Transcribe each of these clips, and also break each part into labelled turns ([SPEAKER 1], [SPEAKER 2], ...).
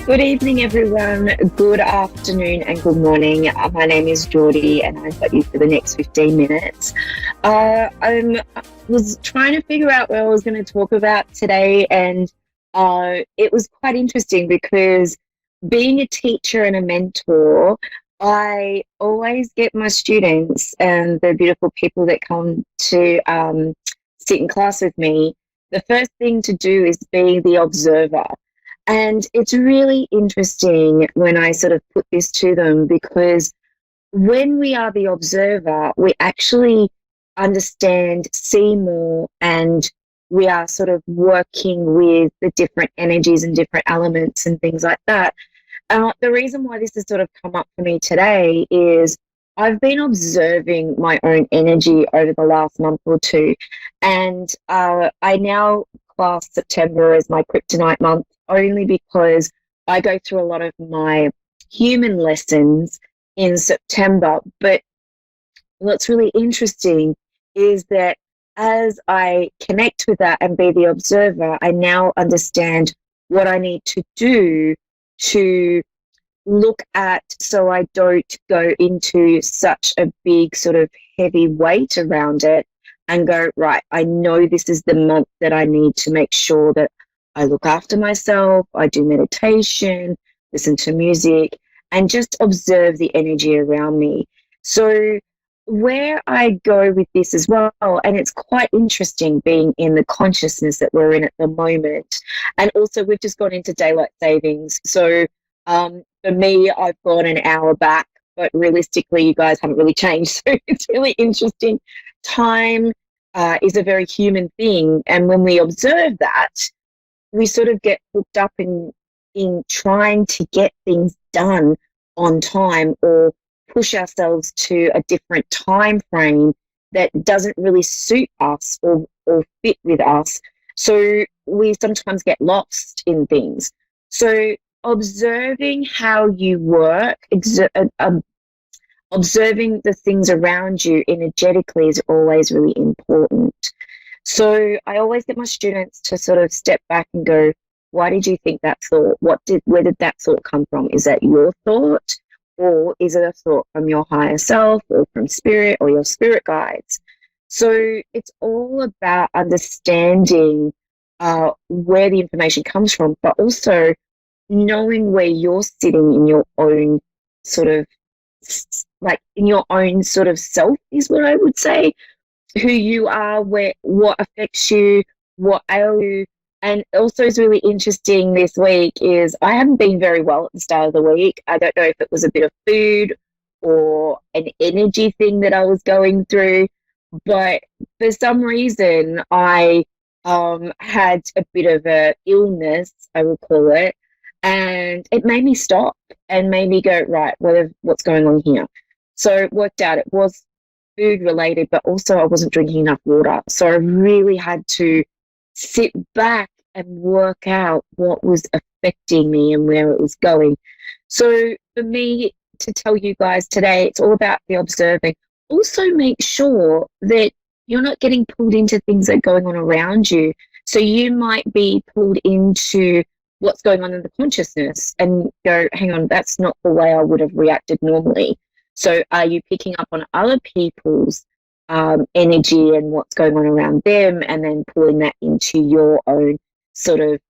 [SPEAKER 1] Good evening, everyone. Good afternoon and good morning. My name is Jordie, and I've got you for the next 15 minutes. I was trying to figure out what I was going to talk about today, and it was quite interesting because being a teacher and a mentor, I always get my students and the beautiful people that come to sit in class with me. The first thing to do is be the observer. And it's really interesting when I sort of put this to them because when we are the observer, we actually understand, see more, and we are sort of working with the different energies and different elements and things like that. The reason why this has sort of come up for me today is I've been observing my own energy over the last month or two, and I now class September as my kryptonite month only because I go through a lot of my human lessons in September. But what's really interesting is that as I connect with that and be the observer, I now understand what I need to do to look at so I don't go into such a big sort of heavy weight around it and go, right, I know this is the month that I need to make sure that I look after myself, I do meditation, listen to music, and just observe the energy around me. So where I go with this as well, and it's quite interesting being in the consciousness that we're in at the moment. And also we've just gone into daylight savings. So for me, I've gone an hour back, but realistically, you guys haven't really changed. So it's really interesting. Time is a very human thing. And when we observe that, we sort of get hooked up in trying to get things done on time or push ourselves to a different time frame that doesn't really suit us or fit with us. So we sometimes get lost in things. So observing how you work, observing the things around you energetically is always really important. So I always get my students to sort of step back and go, why did you think that thought? Where did that thought come from? Is that your thought? Or is it a thought from your higher self or from spirit or your spirit guides? So it's all about understanding where the information comes from, but also knowing where you're sitting in your own sort of, like in your own sort of self is what I would say, who you are, what affects you, what ails you. And also is really interesting this week is I haven't been very well at the start of the week. I don't know if it was a bit of food or an energy thing that I was going through, but for some reason I had a bit of a illness, I will call it, and it made me stop and made me go, right, what's going on here? So it worked out. It was food related, but also I wasn't drinking enough water. So I really had to sit back and work out what was affecting me and where it was going. So for me to tell you guys today, it's all about the observing. Also make sure that you're not getting pulled into things that are going on around you. So you might be pulled into what's going on in the consciousness and go, hang on, that's not the way I would have reacted normally. So are you picking up on other people's energy and what's going on around them and then pulling that into your own sort of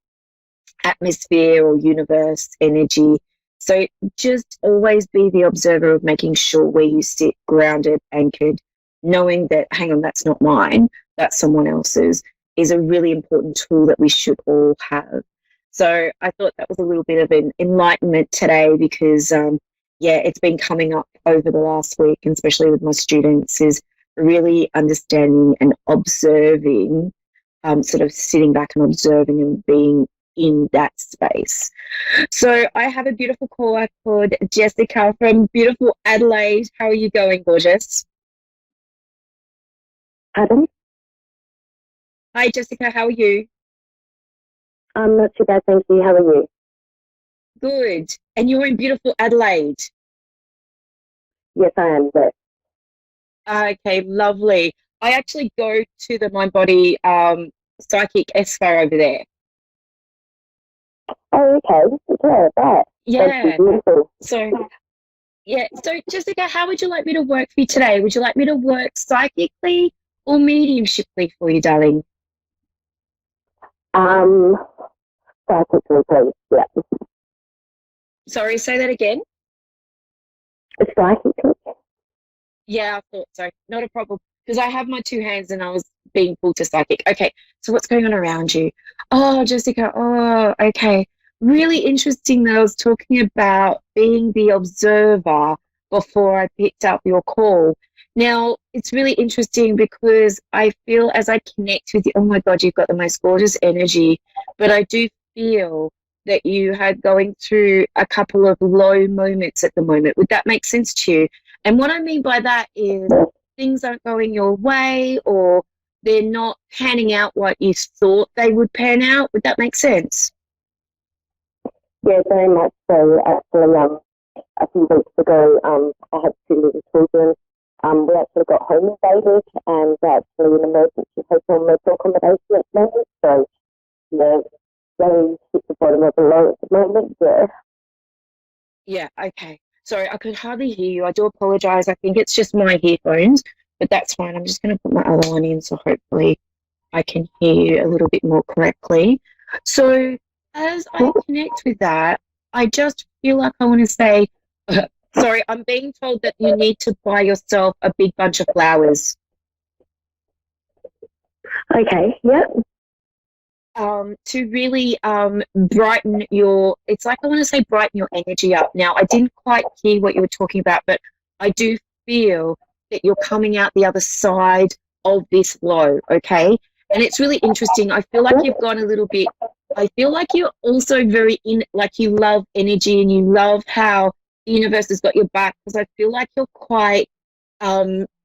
[SPEAKER 1] atmosphere or universe energy? So just always be the observer of making sure where you sit grounded, anchored, knowing that, hang on, that's not mine, that's someone else's, is a really important tool that we should all have. So I thought that was a little bit of an enlightenment today because yeah, it's been coming up over the last week, and especially with my students, is really understanding and observing, sort of sitting back and observing and being in that space. So I have a beautiful caller called Jessica from beautiful Adelaide. How are you going, gorgeous?
[SPEAKER 2] Adam?
[SPEAKER 1] Hi, Jessica. How are you?
[SPEAKER 2] I'm not too bad, thank you. How are you?
[SPEAKER 1] Good. And you're in beautiful Adelaide.
[SPEAKER 2] Yes, I am. But
[SPEAKER 1] Okay, lovely. I actually go to the Mind Body Psychic Expo over there.
[SPEAKER 2] oh, Oh, okay. Yeah, that. Thank
[SPEAKER 1] Yeah.
[SPEAKER 2] you. Beautiful.
[SPEAKER 1] So, yeah. So, Jessica, how would you like me to work for you today? Would you like me to work psychically or mediumshiply for you, darling?
[SPEAKER 2] Um, psychically, please. Yeah.
[SPEAKER 1] Sorry, say that again.
[SPEAKER 2] Psychically.
[SPEAKER 1] Yeah, I thought so. Not a problem. Because I have my two hands and I was being pulled to psychic. Okay, so what's going on around you? Oh, Jessica, oh, okay. Really interesting that I was talking about being the observer before I picked up your call. Now, it's really interesting because I feel as I connect with you, oh my God, you've got the most gorgeous energy, but I do feel that you had going through a couple of low moments at the moment. Would that make sense to you? And what I mean by that is things aren't going your way or they're not panning out what you thought they would pan out. Would that make sense?
[SPEAKER 2] Yeah, very much so. Actually, a few weeks ago, I had two little children. We actually got home invaded and we're actually in emergency hotel mental accommodation at the moment. So, yeah, they hit the bottom of the low at the moment. Yeah.
[SPEAKER 1] Yeah, okay. Sorry, I could hardly hear you. I do apologize. I think it's just my headphones, but that's fine. I'm just going to put my other one in so hopefully I can hear you a little bit more correctly. So, as I connect with that, I just feel like I want to say, sorry, I'm being told that you need to buy yourself a big bunch of flowers.
[SPEAKER 2] Okay. Yep.
[SPEAKER 1] To really brighten your, it's like I want to say brighten your energy up. Now, I didn't quite hear what you were talking about, but I do feel that you're coming out the other side of this low, okay? And it's really interesting. I feel like you've gone a little bit, I feel like you're also very in, like you love energy and you love how the universe has got your back because I feel like you're quite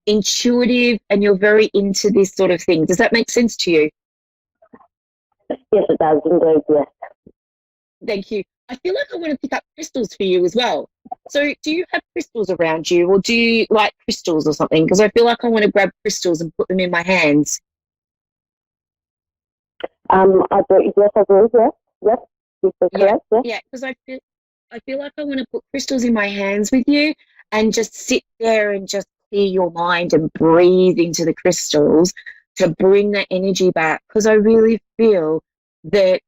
[SPEAKER 1] intuitive and you're very into this sort of thing. Does that make sense to you?
[SPEAKER 2] Yes, it does indeed. Yes.
[SPEAKER 1] Thank you. I feel like I want to pick up crystals for you as well. So, do you have crystals around you, or do you like crystals or something? Because I feel like I want to grab crystals and put them in my hands.
[SPEAKER 2] I do. Yes, I do. Yes. Yes. Yes, that's
[SPEAKER 1] Yeah,
[SPEAKER 2] correct. Yes.
[SPEAKER 1] yeah. Because I feel like I want to put crystals in my hands with you and just sit there and just clear your mind and breathe into the crystals to bring that energy back. Because I really feel that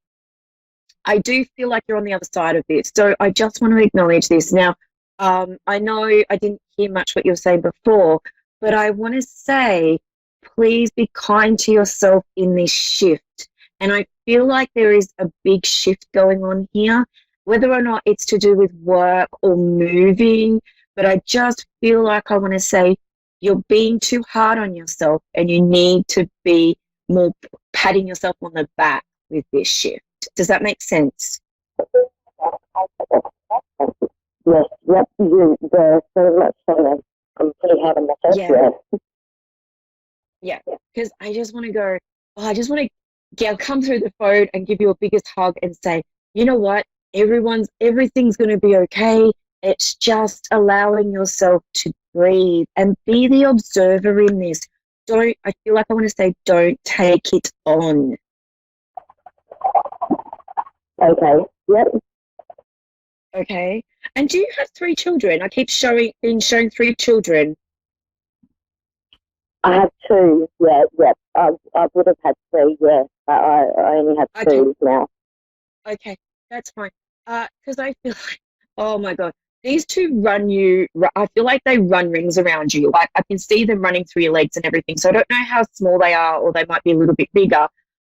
[SPEAKER 1] I do feel like you're on the other side of this. So I just want to acknowledge this. Now, I know I didn't hear much what you were saying before, but I want to say, please be kind to yourself in this shift. And I feel like there is a big shift going on here, whether or not it's to do with work or moving. But I just feel like I want to say, you're being too hard on yourself and you need to be more patting yourself on the back with this shift. Does that make sense?
[SPEAKER 2] Yes. Yep. You. Very much so. I'm pretty hard on myself.
[SPEAKER 1] Yeah,
[SPEAKER 2] Yeah.
[SPEAKER 1] yeah. Because I just want to go, oh, I just want to come through the phone and give you a biggest hug and say, you know what? Everything's going to be okay. It's just allowing yourself to breathe and be the observer in this. I feel like I want to say, don't take it on.
[SPEAKER 2] Okay. Yep.
[SPEAKER 1] Okay. And do you have three children? I keep being shown three children.
[SPEAKER 2] I have two. Yeah. Yep. I would have had three. Yeah. But I only have
[SPEAKER 1] Okay.
[SPEAKER 2] two now.
[SPEAKER 1] Okay. That's fine. Because I feel like, oh my God, these two run you, I feel like they run rings around you. Like I can see them running through your legs and everything. So I don't know how small they are or they might be a little bit bigger,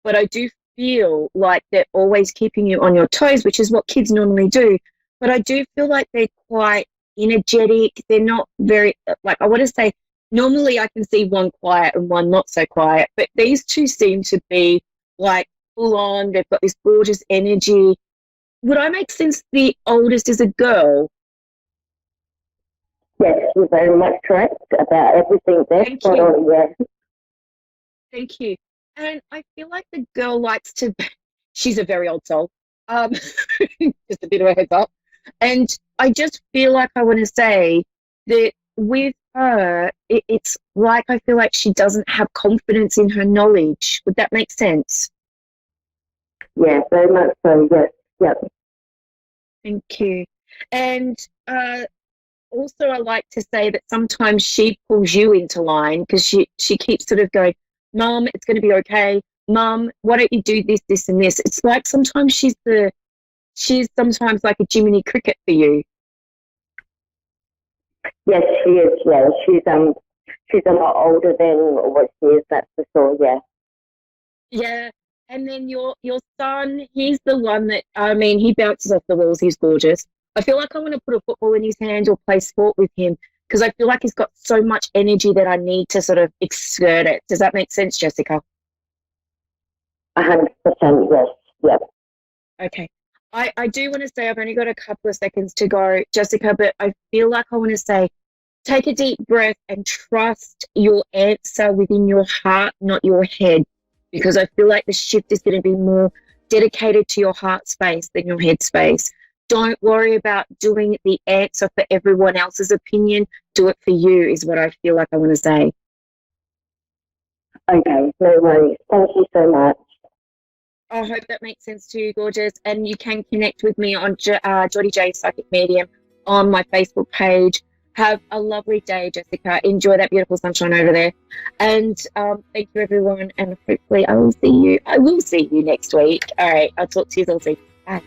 [SPEAKER 1] but I do feel like they're always keeping you on your toes, which is what kids normally do. But I do feel like they're quite energetic. They're not very, like, I want to say, normally I can see one quiet and one not so quiet, but these two seem to be like full on. They've got this gorgeous energy. Would I make sense? The oldest is a girl.
[SPEAKER 2] Yes, you're very much correct about everything there.
[SPEAKER 1] Thank
[SPEAKER 2] Spot
[SPEAKER 1] you.
[SPEAKER 2] on. Yeah.
[SPEAKER 1] Thank you. And I feel like the girl likes to, she's a very old soul. Just a bit of a heads up. And I just feel like I want to say that with her, it's like I feel like she doesn't have confidence in her knowledge. Would that make sense?
[SPEAKER 2] Yeah, very much so. Yes. Yep.
[SPEAKER 1] Thank you. And also, I like to say that sometimes she pulls you into line because she keeps sort of going, Mum, it's going to be okay. Mum, why don't you do this, this, and this? It's like sometimes she's sometimes like a Jiminy Cricket for you.
[SPEAKER 2] Yes, she is. Yeah, she's a lot older than what she is. That's for sure. Yeah.
[SPEAKER 1] Yeah. And then your son, he's the one that I mean, he bounces off the walls. He's gorgeous. I feel like I want to put a football in his hand or play sport with him because I feel like he's got so much energy that I need to sort of exert it. Does that make sense, Jessica?
[SPEAKER 2] 100%. Yes. Yep.
[SPEAKER 1] Okay. I do want to say I've only got a couple of seconds to go, Jessica, but I feel like I want to say take a deep breath and trust your answer within your heart, not your head, because I feel like the shift is going to be more dedicated to your heart space than your head space. Don't worry about doing the answer for everyone else's opinion. Do it for you, is what I feel like I want to say.
[SPEAKER 2] Okay. No worries. Thank you so much.
[SPEAKER 1] I hope that makes sense to you, gorgeous. And you can connect with me on Jordie J Psychic Medium on my Facebook page. Have a lovely day, Jessica. Enjoy that beautiful sunshine over there. And thank you, everyone. And hopefully I will see you next week. All right. I'll talk to you all soon. Bye.